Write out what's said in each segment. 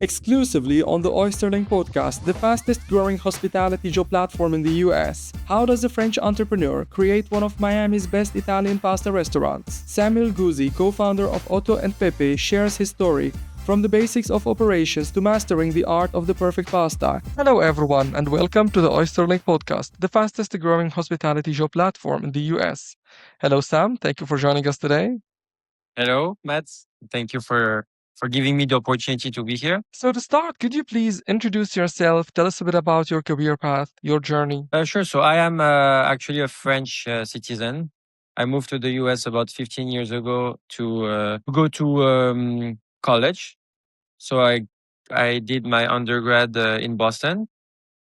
Exclusively on the OysterLink Podcast, the fastest growing hospitality job platform in the US. How does a French entrepreneur create one of Miami's best Italian pasta restaurants? Samuel Ghouzi, co founder of Otto and Pepe, shares his story. From the basics of operations to mastering the art of the perfect pasta. Hello, everyone, and welcome to the OysterLink Podcast, the fastest growing hospitality job platform in the US. Hello, Sam. Thank you for joining us today. Hello, Matt. Thank you for giving me the opportunity to be here. So, to start, could you please introduce yourself? Tell us a bit about your career path, your journey. Sure. So I am actually a French citizen. I moved to the US about 15 years ago to go to college. So I did my undergrad in Boston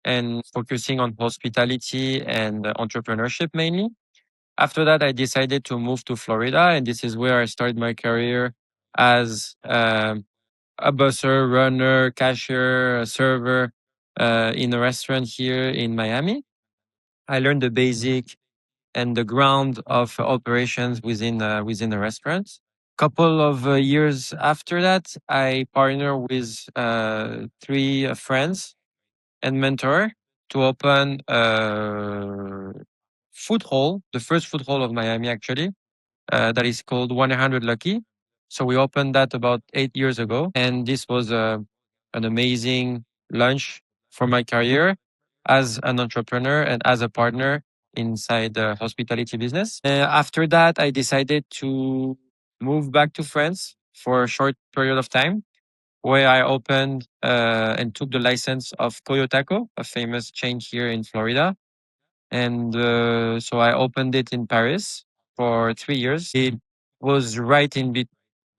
and focusing on hospitality and entrepreneurship mainly. After that, I decided to move to Florida, and this is where I started my career as a busser, runner, cashier, a server in a restaurant here in Miami. I learned the basic and the ground of operations within a restaurant. Couple of years after that, I partner with three friends and mentor to open a food hall, the first food hall of Miami actually, that is called 100 Lucky. So we opened that about 8 years ago, and this was an amazing launch for my career as an entrepreneur and as a partner inside the hospitality business. After that, I decided to move back to France for a short period of time, where I opened and took the license of Pollo Taco, a famous chain here in Florida. And so I opened it in Paris for 3 years. It was right in between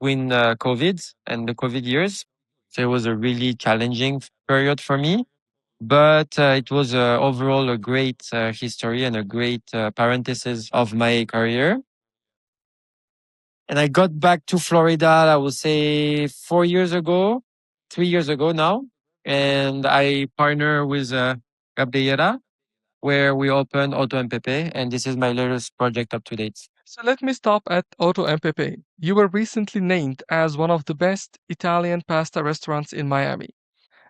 COVID and the COVID years. So it was a really challenging period for me. But it was overall a great history and a great parenthesis of my career. And I got back to Florida, I would say 4 years ago, 3 years ago now. And I partner with Gabriela, where we opened Otto and Pepe, and this is my latest project up to date. So let me stop at Otto and Pepe. You were recently named as one of the best Italian pasta restaurants in Miami.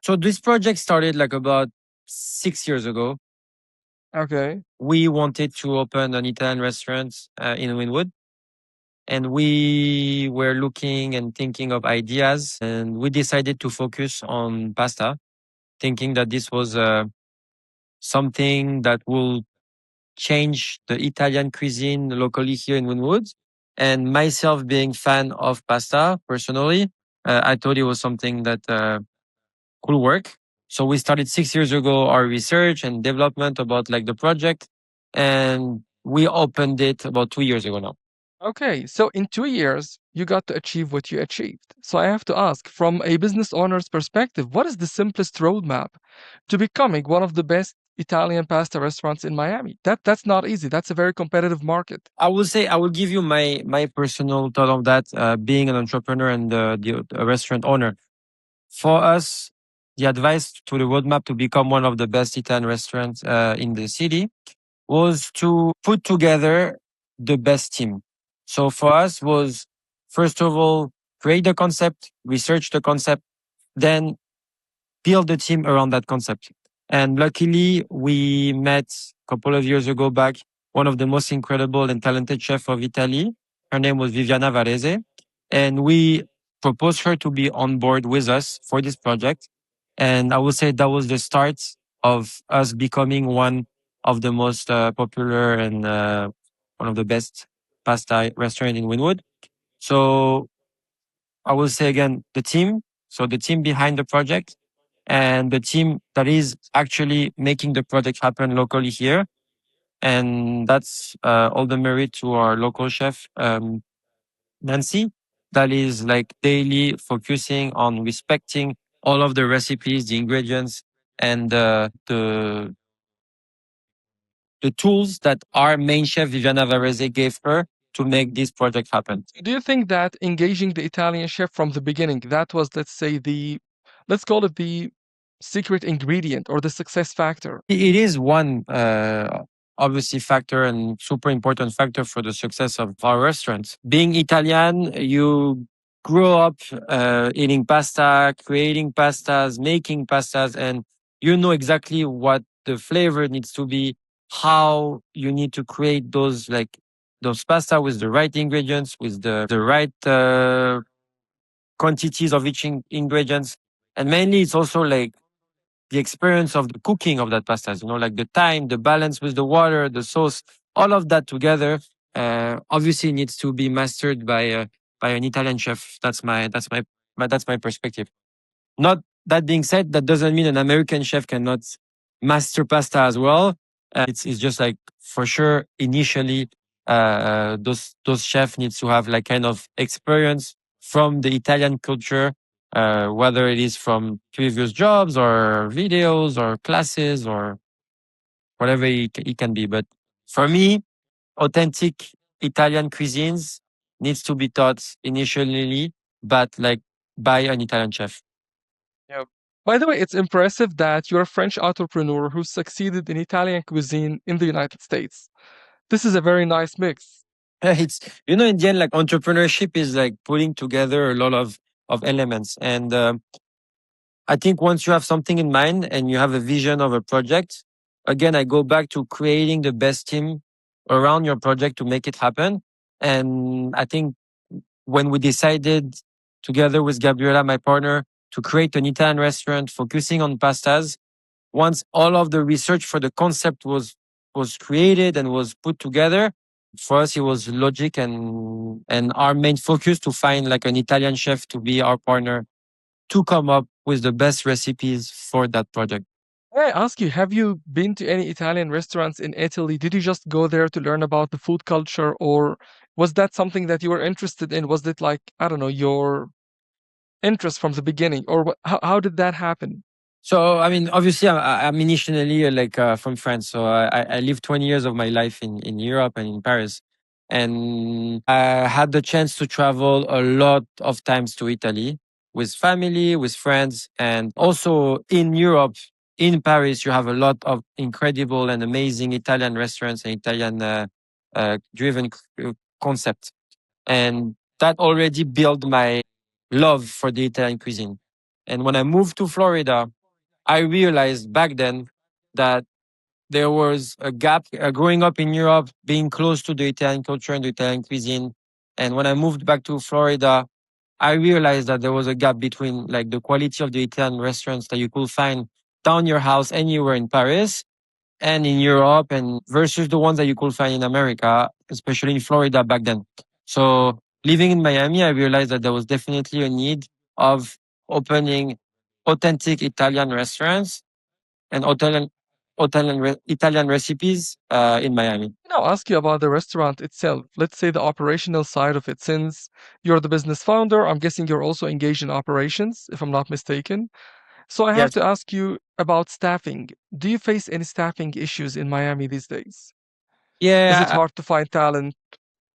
So this project started like about 6 years ago. Okay. We wanted to open an Italian restaurant in Wynwood, and we were looking and thinking of ideas, and we decided to focus on pasta, thinking that this was something that will change the Italian cuisine locally here in Wynwood. And myself being fan of pasta personally, I thought it was something that could work. So we started 6 years ago our research and development about like the project, and we opened it about 2 years ago now. Okay, so in 2 years, you got to achieve what you achieved. So I have to ask, from a business owner's perspective, what is the simplest roadmap to becoming one of the best Italian pasta restaurants in Miami? That's not easy. That's a very competitive market. I will say I will give you my personal thought on that. Being an entrepreneur and a restaurant owner, for us, the advice to the roadmap to become one of the best Italian restaurants in the city was to put together the best team. So for us was first of all create the concept, research the concept, then build the team around that concept. And luckily, we met a couple of years ago back one of the most incredible and talented chefs of Italy. Her name was Viviana Varese. And we proposed her to be on board with us for this project. And I would say that was the start of us becoming one of the most popular and one of the best pasta restaurant in Wynwood. So I will say again, the team. So the team behind the project and the team that is actually making the project happen locally here. And that's all the merit to our local chef, Nancy, that is like daily focusing on respecting all of the recipes, the ingredients, and the tools that our main chef, Viviana Varese, gave her to make this project happen. Do you think that engaging the Italian chef from the beginning, that was, let's say, let's call it the secret ingredient or the success factor? It is one obviously factor and super important factor for the success of our restaurants. Being Italian, you grow up eating pasta, creating pastas, making pastas, and you know exactly what the flavor needs to be, how you need to create those pasta with the right ingredients, with the right quantities of each ingredients. And mainly it's also like the experience of the cooking of that pastas, like the time, the balance with the water, the sauce, all of that together, obviously needs to be mastered by an Italian chef. That's my perspective. Not that being said, that doesn't mean an American chef cannot master pasta as well. It's just like for sure initially, those chefs needs to have like kind of experience from the Italian culture, whether it is from previous jobs or videos or classes or whatever it can be. But for me, authentic Italian cuisines needs to be taught initially, but like by an Italian chef. Yeah. By the way, it's impressive that you're a French entrepreneur who succeeded in Italian cuisine in the United States. This is a very nice mix. It's in the end, like entrepreneurship is like putting together a lot of elements, and I think once you have something in mind and you have a vision of a project, again, I go back to creating the best team around your project to make it happen. And I think when we decided together with Gabriela, my partner, to create an Italian restaurant focusing on pastas, once all of the research for the concept was created and was put together, for us it was logic and our main focus to find like an Italian chef to be our partner to come up with the best recipes for that project. May I ask you, have you been to any Italian restaurants in Italy? Did you just go there to learn about the food culture, or was that something that you were interested in? Was it like, I don't know, your interest from the beginning, or how did that happen? So, I mean, obviously, I'm initially from France. So I lived 20 years of my life in Europe and in Paris. And I had the chance to travel a lot of times to Italy with family, with friends. And also in Europe, in Paris, you have a lot of incredible and amazing Italian restaurants and Italian driven concepts. And that already built my love for the Italian cuisine. And when I moved to Florida, I realized back then that there was a gap growing up in Europe, being close to the Italian culture and the Italian cuisine. And when I moved back to Florida, I realized that there was a gap between like the quality of the Italian restaurants that you could find down your house anywhere in Paris and in Europe and versus the ones that you could find in America, especially in Florida back then. So living in Miami, I realized that there was definitely a need of opening authentic Italian restaurants and Italian recipes in Miami. I'll ask you about the restaurant itself. Let's say the operational side of it. Since you're the business founder, I'm guessing you're also engaged in operations, if I'm not mistaken. So I have Yes. to ask you about staffing. Do you face any staffing issues in Miami these days? Is it Yeah, hard to find talent?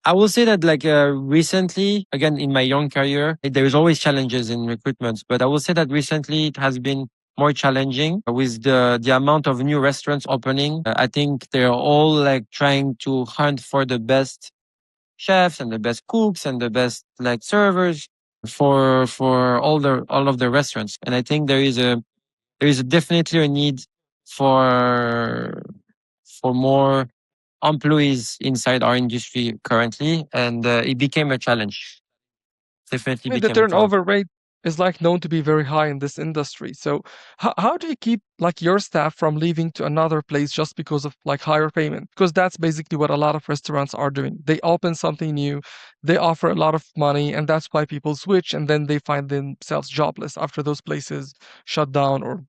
I will say that like recently, again in my young career, there is always challenges in recruitment, but I will say that recently it has been more challenging with the amount of new restaurants opening. I think they're all like trying to hunt for the best chefs and the best cooks and the best like servers for all of the restaurants. And I think there is definitely a need for more employees inside our industry currently, and it became a challenge. Definitely I mean, the became a challenge. turnover rate is like known to be very high in this industry. So how do you keep like your staff from leaving to another place just because of like higher payment? Because that's basically what a lot of restaurants are doing. They open something new, they offer a lot of money, and that's why people switch, and then they find themselves jobless after those places shut down or,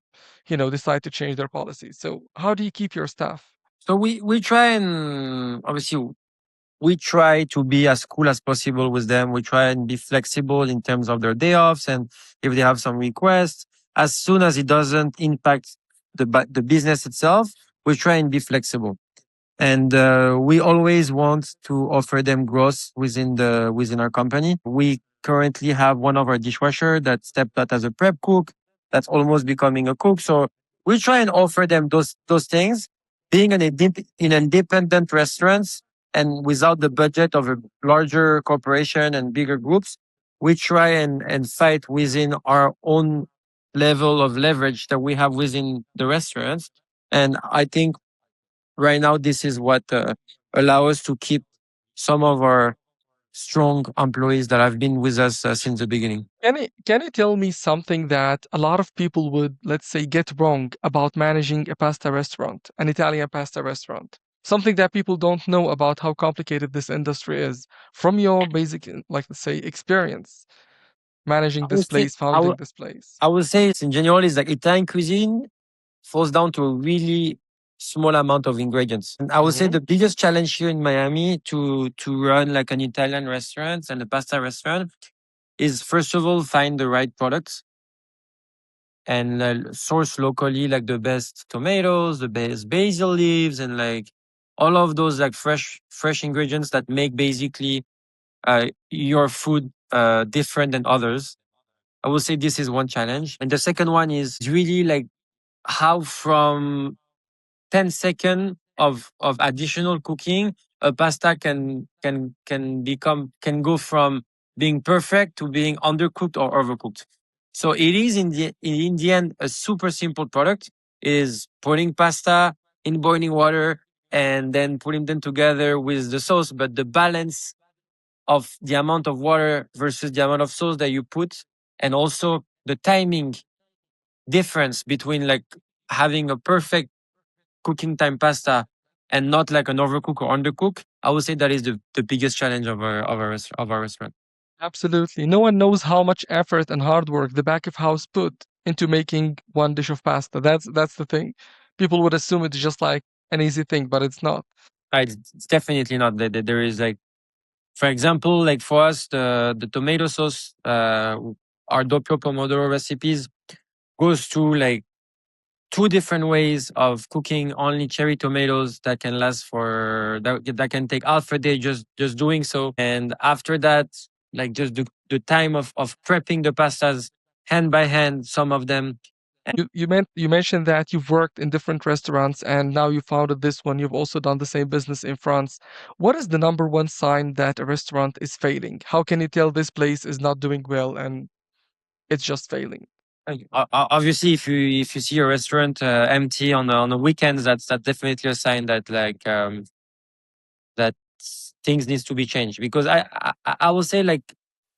decide to change their policies. So how do you keep your staff? So we try and obviously we try to be as cool as possible with them. We try and be flexible in terms of their day offs and if they have some requests, as soon as it doesn't impact the business itself, we try and be flexible. And we always want to offer them growth within our company. We currently have one of our dishwasher that stepped out as a prep cook, that's almost becoming a cook. So we try and offer them those things. Being in independent restaurants and without the budget of a larger corporation and bigger groups, we try and fight within our own level of leverage that we have within the restaurants. And I think right now this is what allow us to keep some of our strong employees that have been with us since the beginning. Can you tell me something that a lot of people would, let's say, get wrong about managing a pasta restaurant, an Italian pasta restaurant? Something that people don't know about how complicated this industry is from your basic, like, let's say, experience I managing this would say, place, founding this place. I would say it's in general is like Italian cuisine falls down to a really small amount of ingredients. And I would say Hmm. the biggest challenge here in Miami to run like an Italian restaurant and a pasta restaurant is first of all find the right products and source locally like the best tomatoes, the best basil leaves, and like all of those like fresh ingredients that make basically your food different than others. I would say this is one challenge, and the second one is really like how from 10 seconds of additional cooking, a pasta can go from being perfect to being undercooked or overcooked. So it is in the end a super simple product. It is putting pasta in boiling water and then putting them together with the sauce. But the balance of the amount of water versus the amount of sauce that you put, and also the timing difference between like having a perfect cooking time pasta and not like an overcook or undercook, I would say that is the biggest challenge of our restaurant. Absolutely. No one knows how much effort and hard work the back of house put into making one dish of pasta. That's the thing. People would assume it's just like an easy thing, but it's not. It's definitely not that there is like, for example, like for us, the tomato sauce, our doppio pomodoro recipes goes through like two different ways of cooking only cherry tomatoes that can last for that can take half a day just doing so. And after that, like just the time of prepping the pastas hand by hand, some of them. You mentioned that you've worked in different restaurants and now you founded this one. You've also done the same business in France. What is the number one sign that a restaurant is failing? How can you tell this place is not doing well and it's just failing? Like, obviously, if you see a restaurant empty on the weekends, that's definitely a sign that like that things needs to be changed. Because I will say like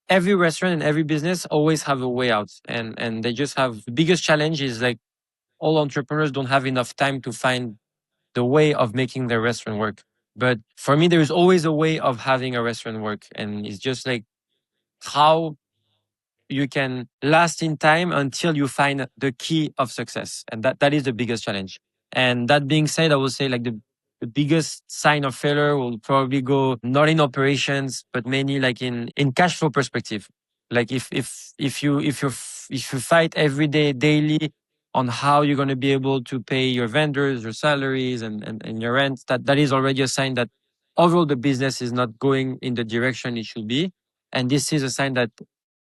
every restaurant and every business always have a way out, and they just have the biggest challenge is like all entrepreneurs don't have enough time to find the way of making their restaurant work. But for me, there is always a way of having a restaurant work, and it's just like how you can last in time until you find the key of success. And that is the biggest challenge. And that being said, I would say like the biggest sign of failure will probably go not in operations, but mainly like in cash flow perspective. Like if you fight every day, daily on how you're going to be able to pay your vendors, your salaries and your rent, that is already a sign that overall the business is not going in the direction it should be. And this is a sign that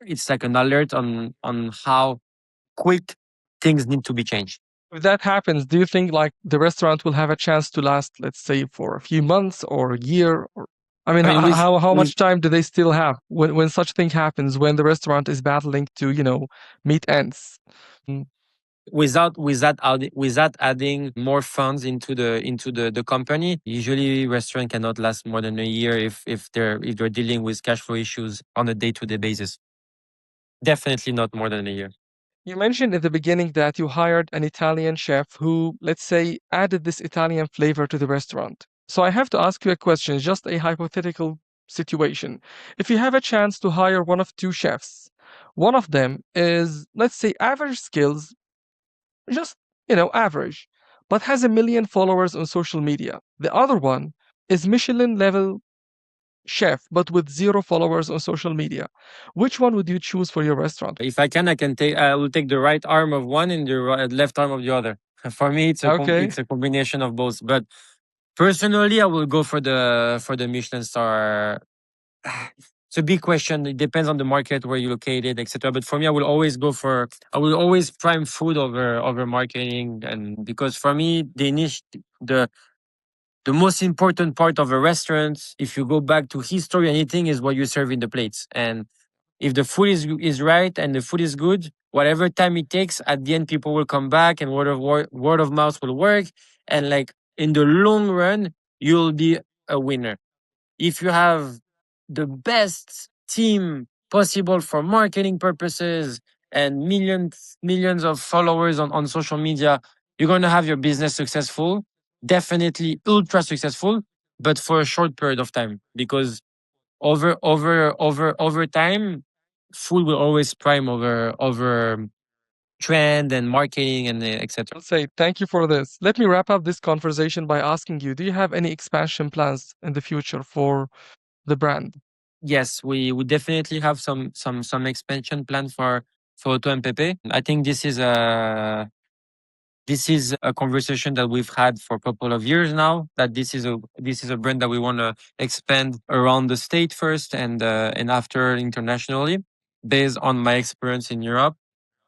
it's like an alert on how quick things need to be changed. If that happens, do you think like the restaurant will have a chance to last, let's say, for a few months or a year? Or I mean, I mean, how with much time do they still have when such thing happens, when the restaurant is battling to, meet ends? Mm. without adding more funds into the company, usually restaurant cannot last more than a year if they're dealing with cash flow issues on a day-to-day basis. Definitely not more than a year. You mentioned at the beginning that you hired an Italian chef who, let's say, added this Italian flavor to the restaurant. So I have to ask you a question, just a hypothetical situation. If you have a chance to hire one of two chefs, one of them is, let's say, average skills, just, average, but has 1 million followers on social media. The other one is Michelin level chef, but with 0 followers on social media. Which one would you choose for your restaurant? If I will take the right arm of one and the left arm of the other. For me, Okay. it's a combination of both. But personally, I will go for the Michelin star. It's a big question. It depends on the market where you're located, etc. But for me, I will always prime food over marketing, and because for me, the most important part of a restaurant, if you go back to history, anything is what you serve in the plates. And If the food is right and the food is good, whatever time it takes, at the end people will come back and word of mouth will work. And like in the long run, you'll be a winner. If you have the best team possible for marketing purposes and millions of followers on social media, you're going to have your business successful, definitely ultra successful, but for a short period of time, because over time, food will always prime over trend and marketing and etc. I'll say thank you for this. Let me wrap up this conversation by asking you, do you have any expansion plans in the future for the brand? Yes, we definitely have some expansion plan for Otto and Pepe. I think this is a conversation that we've had for a couple of years now. That this is a brand that we want to expand around the state first, and after internationally, based on my experience in Europe.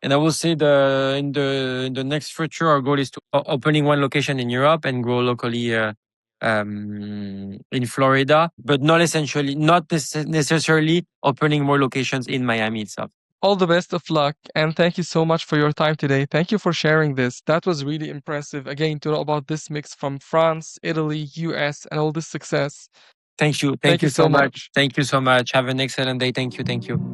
And I will say in the next future, our goal is to opening one location in Europe and grow locally in Florida, but not necessarily opening more locations in Miami itself. All the best of luck, and thank you so much for your time today. Thank you for sharing this. That was really impressive. Again, to know about this mix from France, Italy, US, and all this success. Thank you. Thank you so much. Thank you so much. Have an excellent day. Thank you. Thank you.